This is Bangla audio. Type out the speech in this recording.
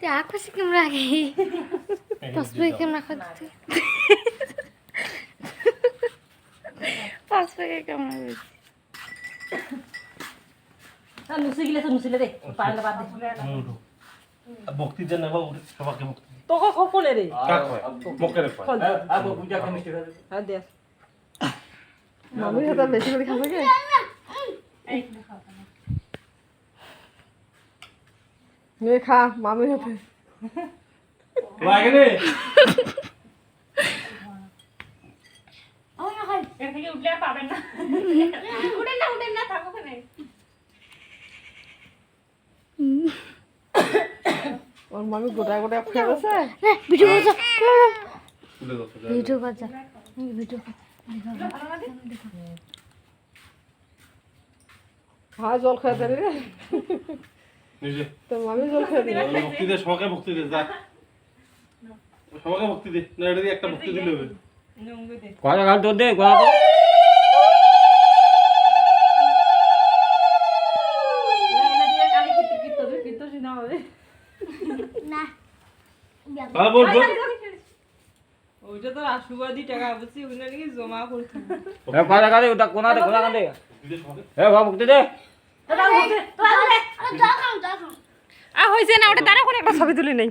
ते आँखों से कैमरा गई तस्वीर कैमरा खाते तस्वीर कैमरा गई তা নুসিলে রে পারলে বাদ দে ভক্তি দেন না বাবু সবাইকে ভক্তি তোকে কখনে রে কাক হয় মক্কের হয় আবু পূজা কেমিস্ট্রি খাবে হ্যাঁ দে মামির হাতে বেশি করে খাবে কে নে খা মামির হাতে লাগে রে ओह ना खाई এর থেকে উঠলে আর পাবেন না উঠেন না থাকো ওখানে ওর মামি গোটা গোটা খেয়ে গেছে ना वीडियो बजा তুলে দাও वीडियो बजा वीडियो হ্যাঁ জল খেয়ে দে রে নিজে তো মামি জল খেয়ে দিল ভক্তি দে সবাইকে ভক্তি দে যা সবাইকে ভক্তি দে না এটা দিয়ে একটা ভক্তি দিলে হবে কয়টা গাল তোর দে গোয়া তো ना হ্যাঁ বল বল ওইটা তো রাসুবাদি টাকা বলছি ওগুলো নাকি জমা করতে কয়টা গাল ওটা কোনা দে কোনা দে দিলে সবাইকে এ বাবা মুক্তি দে जा खाऊं হয়েছে না ওটা দাঁড়া করে একটা ছবি তুলি নেই